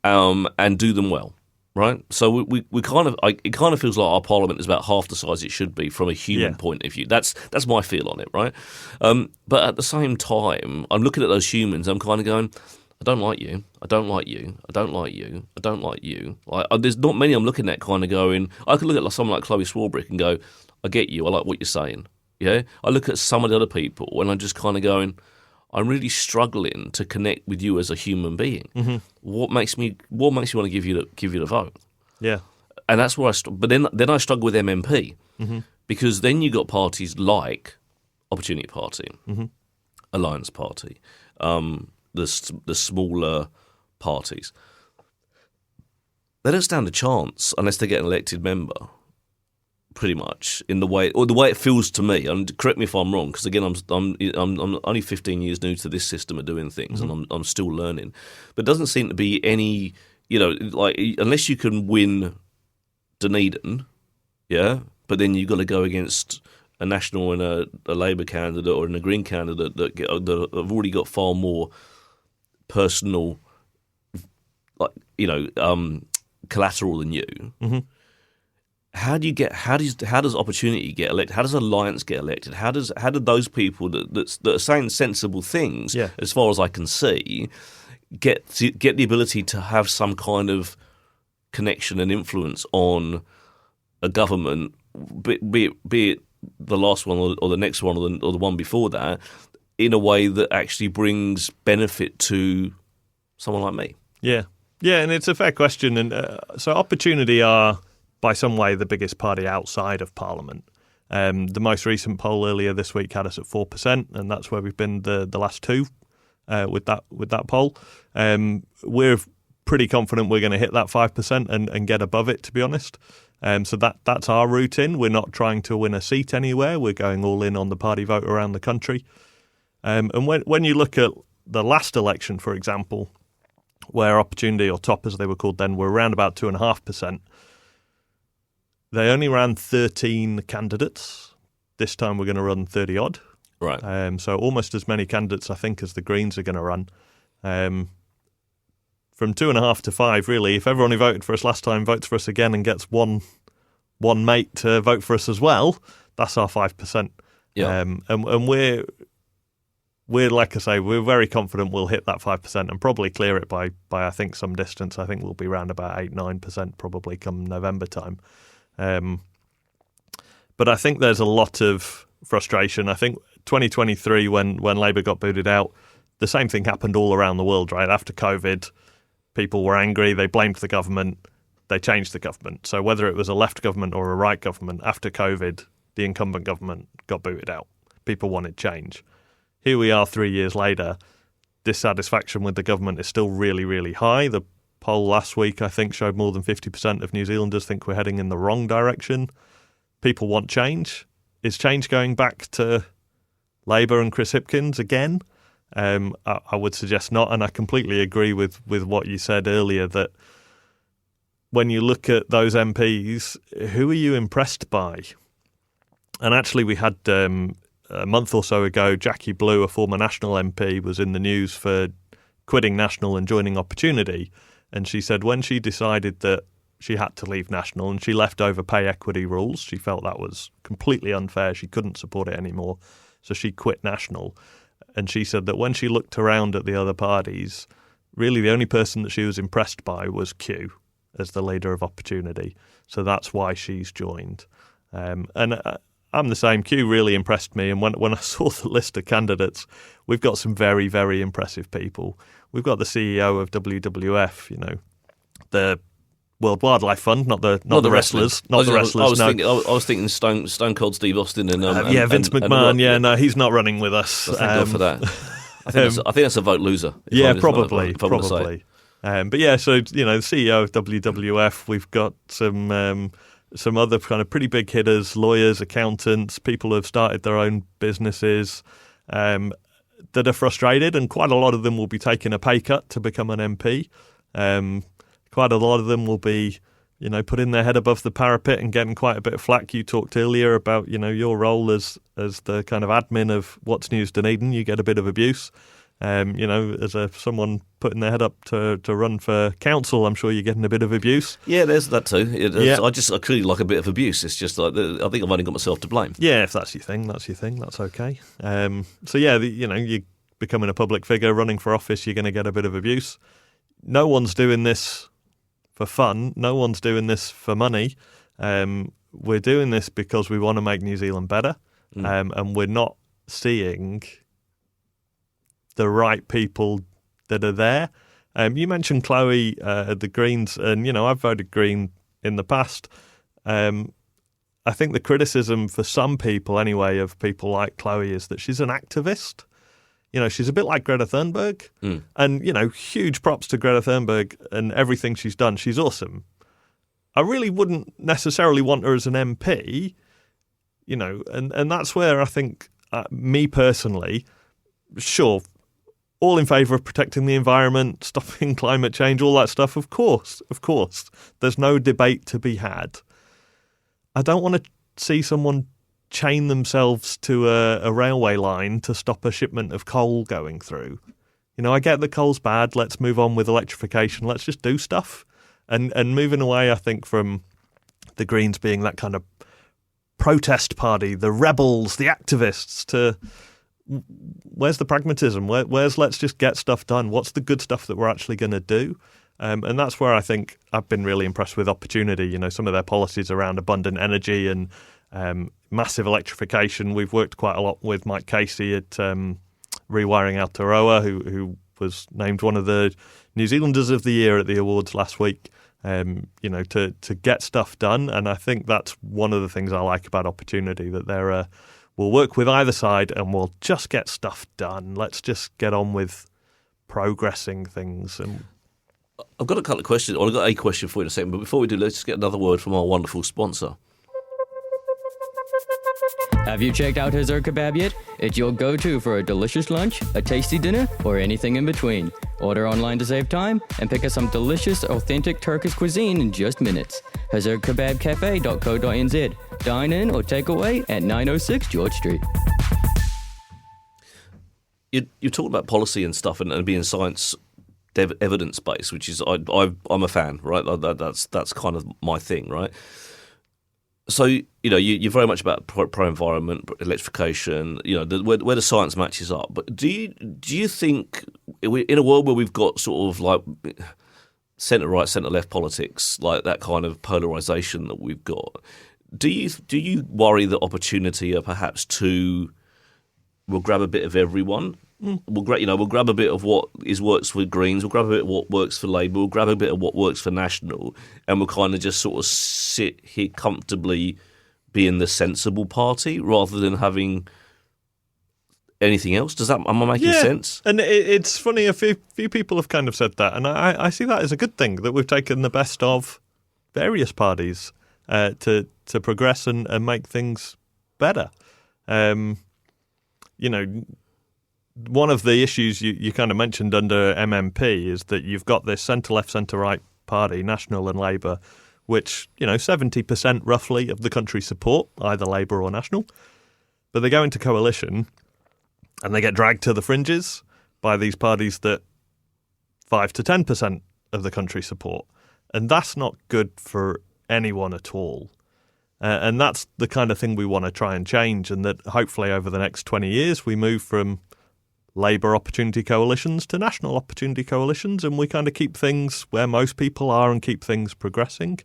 and do them well. Right, so we kind of it kind of feels like our parliament is about half the size it should be from a human point of view. That's my feel on it, right? But at the same time, I'm looking at those humans. I'm kind of going, I don't like you. I don't like you. I don't like you. I don't like you. There's not many I'm looking at kind of going. I could look at someone like Chloe Swarbrick and go, I get you. I like what you're saying. Yeah. I look at some of the other people and I'm just kind of going, I'm really struggling to connect with you as a human being. Mm-hmm. What makes me want to give you the vote? Yeah, and that's where but then I struggle with MMP because then you got parties like Opportunity Party, Alliance Party, the smaller parties. They don't stand a chance unless they get an elected member. Pretty much in the way it feels to me, and correct me if I'm wrong, because again I'm only 15 years new to this system of doing things, and I'm still learning. But it doesn't seem to be any, like unless you can win Dunedin, but then you've got to go against a National and a Labour candidate or a Green candidate that have already got far more personal, collateral than you. Mm-hmm. How does Opportunity get elected? How does Alliance get elected? How do those people that are saying sensible things, as far as I can see, get the ability to have some kind of connection and influence on a government, be it the last one or the next one or the one before that, in a way that actually brings benefit to someone like me? Yeah, and it's a fair question. And so Opportunity are, by some way, the biggest party outside of Parliament. The most recent poll earlier this week had us at 4%, and that's where we've been the last two with that poll. We're pretty confident we're going to hit that 5% and get above it, to be honest. So that's our route in. We're not trying to win a seat anywhere. We're going all in on the party vote around the country. And when you look at the last election, for example, where Opportunity, or TOP as they were called then, were around about 2.5%, they only ran 13 candidates. This time we're going to run 30-odd. Right. So almost as many candidates, I think, as the Greens are going to run. From 2.5 to 5, really, if everyone who voted for us last time votes for us again and gets one mate to vote for us as well, that's our 5%. Yeah. And we're like I say, we're very confident we'll hit that 5% and probably clear it by I think some distance. I think we'll be around about 8-9% probably come November time. But I think there's a lot of frustration. I think 2023, when Labour got booted out, the same thing happened all around the world, right? After COVID, people were angry. They blamed the government. They changed the government. So whether it was a left government or a right government, after COVID, the incumbent government got booted out. People wanted change. Here we are 3 years later. Dissatisfaction with the government is still really, really high. The poll last week, I think, showed more than 50% of New Zealanders think we're heading in the wrong direction. People want change. Is change going back to Labour and Chris Hipkins again? I would suggest not, and I completely agree with what you said earlier, that when you look at those MPs, who are you impressed by? And actually we had a month or so ago, Jackie Blue, a former National MP, was in the news for quitting National and joining Opportunity. And she said when she decided that she had to leave National and she left over pay equity rules, she felt that was completely unfair. She couldn't support it anymore. So she quit National. And she said that when she looked around at the other parties, really the only person that she was impressed by was Q as the leader of Opportunity. So that's why she's joined. And I'm the same. Q really impressed me. And when I saw the list of candidates, we've got some very, very impressive people. We've got the CEO of WWF, the World Wildlife Fund, not the wrestlers, not the wrestlers. I was thinking Stone Cold Steve Austin and Vince McMahon. No, he's not running with us. Thank God for that. I think that's a vote loser. Probably. But yeah, so the CEO of WWF. We've got some other kind of pretty big hitters, lawyers, accountants, people who have started their own businesses that are frustrated, and quite a lot of them will be taking a pay cut to become an MP. Quite a lot of them will be, putting their head above the parapet and getting quite a bit of flack. You talked earlier about, your role as the kind of admin of What's News Dunedin. You get a bit of abuse. As someone putting their head up to run for council, I'm sure you're getting a bit of abuse. Yeah, there's that too. Yeah. I clearly like a bit of abuse. It's just like I think I've only got myself to blame. Yeah, if that's your thing, that's okay. You're becoming a public figure, running for office, you're going to get a bit of abuse. No one's doing this for fun. No one's doing this for money. We're doing this because we want to make New Zealand better, and we're not seeing the right people that are there. You mentioned Chloe at the Greens, and I've voted Green in the past. I think the criticism for some people, anyway, of people like Chloe is that she's an activist. She's a bit like Greta Thunberg, and huge props to Greta Thunberg and everything she's done. She's awesome. I really wouldn't necessarily want her as an MP, and that's where I think, me personally, sure, all in favour of protecting the environment, stopping climate change, all that stuff, of course. There's no debate to be had. I don't want to see someone chain themselves to a railway line to stop a shipment of coal going through. I get that coal's bad, let's move on with electrification, let's just do stuff. And moving away, I think, from the Greens being that kind of protest party, the rebels, the activists, to where's the pragmatism? Where's let's just get stuff done? What's the good stuff that we're actually going to do? And that's where I think I've been really impressed with Opportunity. Some of their policies around abundant energy and massive electrification. We've worked quite a lot with Mike Casey at Rewiring Aotearoa, who was named one of the New Zealanders of the Year at the awards last week. To get stuff done, and I think that's one of the things I like about Opportunity, that they're we'll work with either side and we'll just get stuff done. Let's just get on with progressing things. And I've got a couple of questions. I've got a question for you in a second, but before we do, let's just get another word from our wonderful sponsor. Have you checked out his kebab yet? It's your go-to for a delicious lunch, a tasty dinner, or anything in between. Order online to save time and pick up some delicious, authentic Turkish cuisine in just minutes. hazardkebabcafe.co.nz. Dine in or take away at 906 George Street. You talked about policy and stuff and being science evidence-based, which is I'm a fan, right? That's kind of my thing, right? So, you're very much about pro-environment, electrification, where the science matches up. But do you think, in a world where we've got sort of like centre-right, centre-left politics, like that kind of polarisation that we've got, do you worry that Opportunity are perhaps will grab a bit of everyone? We'll grab a bit of what works for Greens, we'll grab a bit of what works for Labour, we'll grab a bit of what works for National, and we'll kind of just sort of sit here comfortably being the sensible party rather than having anything else. Am I making sense? And it's funny, a few people have kind of said that, and I see that as a good thing, that we've taken the best of various parties to progress and make things better. One of the issues you kind of mentioned under MMP is that you've got this centre-left, centre-right party, National and Labour, which, 70% roughly of the country support either Labour or National. But they go into coalition and they get dragged to the fringes by these parties that 5 to 10% of the country support. And that's not good for anyone at all. And that's the kind of thing we want to try and change, and that hopefully over the next 20 years we move from Labour opportunity coalitions to national opportunity coalitions, and we kind of keep things where most people are and keep things progressing.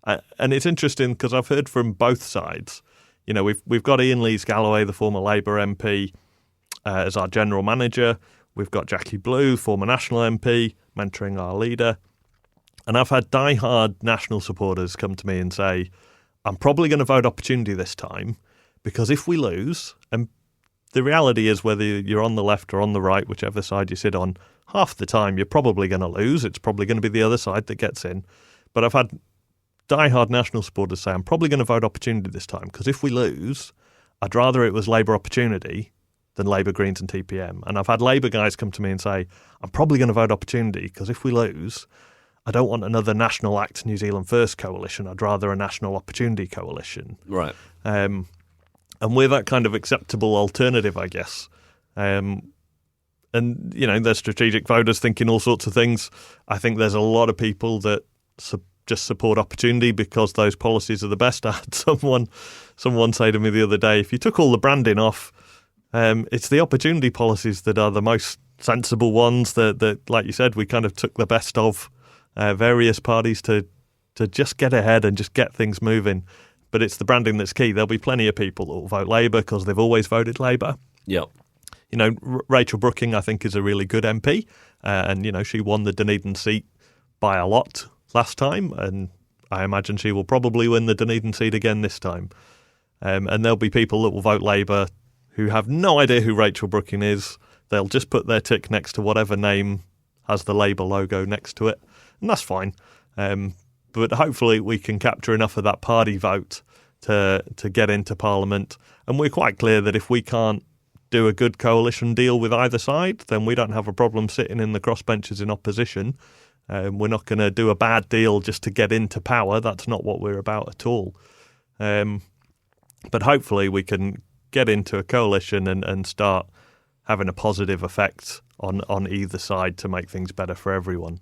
And it's interesting because I've heard from both sides. We've got Ian Lees-Galloway, the former Labour MP, as our general manager. We've got Jackie Blue, former National MP, mentoring our leader. And I've had diehard National supporters come to me and say, I'm probably going to vote Opportunity this time because if we lose, and the reality is whether you're on the left or on the right, whichever side you sit on, half the time you're probably going to lose. It's probably going to be the other side that gets in. But I've had diehard National supporters say, I'm probably going to vote Opportunity this time because if we lose, I'd rather it was Labour Opportunity than Labour, Greens and TPM. And I've had Labour guys come to me and say, I'm probably going to vote Opportunity because if we lose, I don't want another National Act New Zealand First coalition. I'd rather a National Opportunity coalition. Right. And we're that kind of acceptable alternative, I guess. there's strategic voters thinking all sorts of things. I think there's a lot of people that just support opportunity because those policies are the best. I had someone say to me the other day, if you took all the branding off, it's the opportunity policies that are the most sensible ones that, like you said, we kind of took the best of various parties to just get ahead and just get things moving. But it's the branding that's key. There'll be plenty of people that will vote Labour because they've always voted Labour. Yeah. Rachel Brooking, I think, is a really good MP. And, she won the Dunedin seat by a lot last time. And I imagine she will probably win the Dunedin seat again this time. And there'll be people that will vote Labour who have no idea who Rachel Brooking is. They'll just put their tick next to whatever name has the Labour logo next to it. And that's fine. But hopefully we can capture enough of that party vote to get into Parliament. And we're quite clear that if we can't do a good coalition deal with either side, then we don't have a problem sitting in the crossbenches in opposition. We're not going to do a bad deal just to get into power. That's not what we're about at all. But hopefully we can get into a coalition and start having a positive effect on either side to make things better for everyone.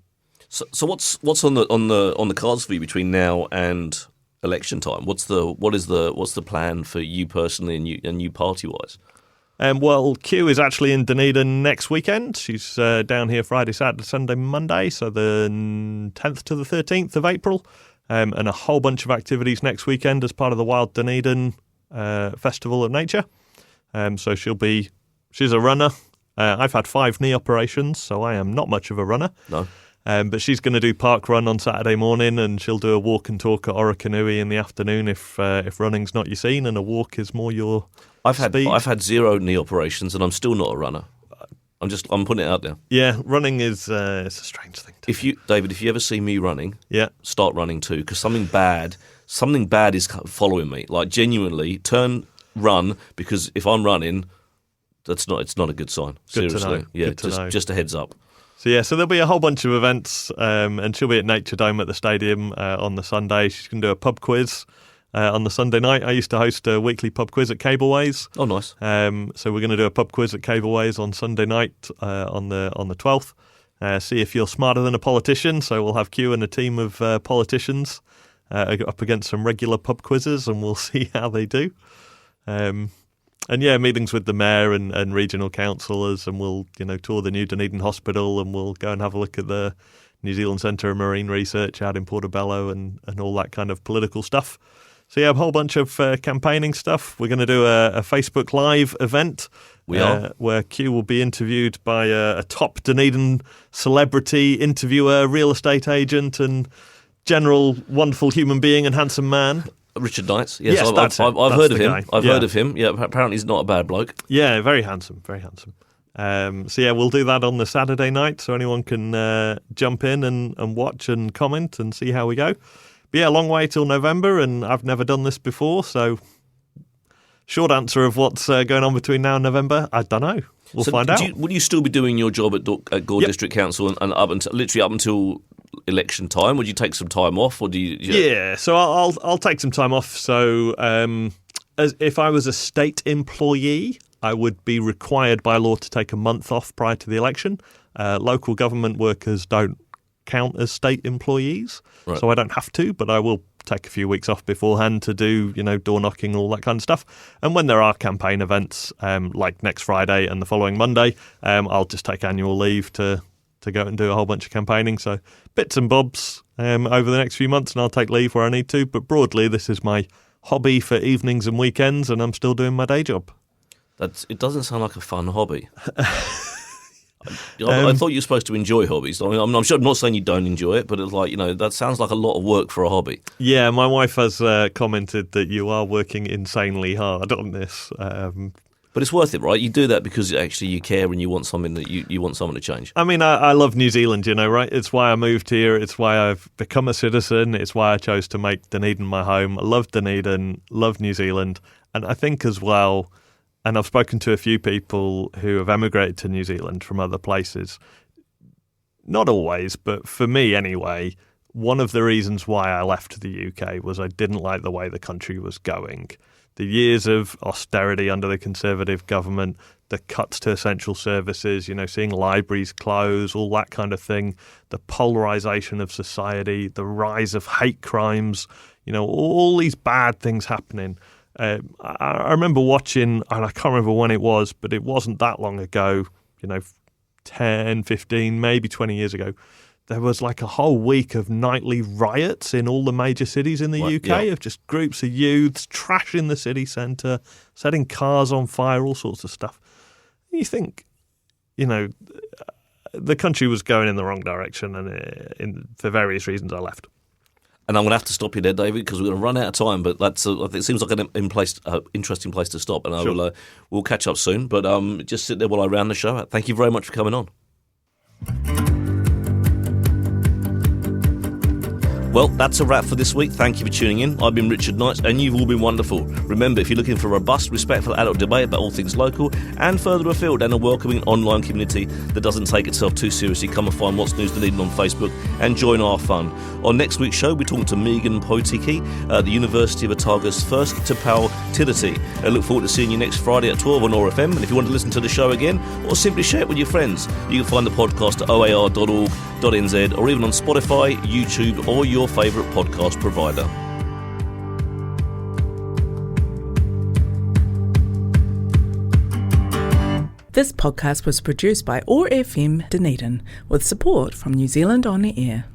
So what's on the cards for you between now and election time? What's the plan for you personally and you party wise? Well, Q is actually in Dunedin next weekend. She's down here Friday, Saturday, Sunday, Monday, so the 10th to the 13th of April, and a whole bunch of activities next weekend as part of the Wild Dunedin Festival of Nature. So she's a runner. I've had 5 knee operations, so I am not much of a runner. No. But she's going to do park run on Saturday morning, and she'll do a walk and talk at Orokonui in the afternoon if running's not your scene and a walk is more your speed. I've had 0 knee operations and I'm still not a runner. I'm putting it out there. Yeah, running is it's a strange thing. David, if you ever see me running, start running too, because something bad is following me. Like genuinely, run, because if I'm running, it's not a good sign. Good Seriously, to know. yeah, Good to know. Just a heads up. So there'll be a whole bunch of events, and she'll be at Nature Dome at the stadium on the Sunday. She's going to do a pub quiz on the Sunday night. I used to host a weekly pub quiz at Cableways. Oh, nice. So we're going to do a pub quiz at Cableways on Sunday night on the 12th. See if you're smarter than a politician. So we'll have Q and a team of politicians up against some regular pub quizzes, and we'll see how they do. And meetings with the mayor and regional councillors, and we'll tour the new Dunedin Hospital, and we'll go and have a look at the New Zealand Centre of Marine Research out in Portobello and all that kind of political stuff. So a whole bunch of campaigning stuff. We're going to do a Facebook Live event. We are. Where Q will be interviewed by a top Dunedin celebrity interviewer, real estate agent, and general wonderful human being and handsome man. Richard Knights. Yes, I've That's heard of him. guy. I've heard of him. Yeah, apparently he's not a bad bloke. Yeah, very handsome, very handsome. We'll do that on the Saturday night, so anyone can jump in and watch and comment and see how we go. But a long way till November, and I've never done this before, so short answer of what's going on between now and November, I don't know. We'll find out. Will you still be doing your job at Gore District Council and up until election time? Would you take some time off, or do you? Yeah, so I'll take some time off. So as if I was a state employee, I would be required by law to take a month off prior to the election. Local government workers don't count as state employees, right. So I don't have to, but I will take a few weeks off beforehand to do, door knocking, all that kind of stuff. And when there are campaign events, like next Friday and the following Monday, I'll just take annual leave to go and do a whole bunch of campaigning. So bits and bobs over the next few months, and I'll take leave where I need to. But broadly, this is my hobby for evenings and weekends, and I'm still doing my day job. It doesn't sound like a fun hobby. I thought you were supposed to enjoy hobbies. I mean, I'm sure. I'm not saying you don't enjoy it, but it's like that sounds like a lot of work for a hobby. Yeah, my wife has commented that you are working insanely hard on this. But it's worth it, right? You do that because actually you care and you want something that you want someone to change. I mean, I love New Zealand, right? It's why I moved here. It's why I've become a citizen. It's why I chose to make Dunedin my home. I love Dunedin, love New Zealand. And I think as well, and I've spoken to a few people who have emigrated to New Zealand from other places. Not always, but for me anyway, one of the reasons why I left the UK was I didn't like the way the country was going. the years of austerity under the Conservative government, the cuts to essential services, seeing libraries close, all that kind of thing, the polarisation of society, the rise of hate crimes, all these bad things happening. I remember watching, and I can't remember when it was, but it wasn't that long ago, 10, 15, maybe 20 years ago, there was like a whole week of nightly riots in all the major cities in the UK of just groups of youths trashing the city centre, setting cars on fire, all sorts of stuff. You think, the country was going in the wrong direction, and for various reasons I left. And I'm going to have to stop you there, David, because we're going to run out of time. But it seems like an interesting place to stop, and Sure. we'll catch up soon. But just sit there while I round the show out. Thank you very much for coming on. Well, that's a wrap for this week. Thank you for tuning in. I've been Richard Knight, and you've all been wonderful. Remember, if you're looking for a robust, respectful adult debate about all things local and further afield, and a welcoming online community that doesn't take itself too seriously, come and find What's News Dunedin on Facebook and join our fun. On next week's show, we're talking to Megan Potiki at the University of Otago's First Tapau Tiriti. I look forward to seeing you next Friday at 12 on ORFM. And if you want to listen to the show again or simply share it with your friends, you can find the podcast at oar.org.nz or even on Spotify, YouTube or your favourite podcast provider. This podcast was produced by ORFM Dunedin with support from New Zealand On the Air.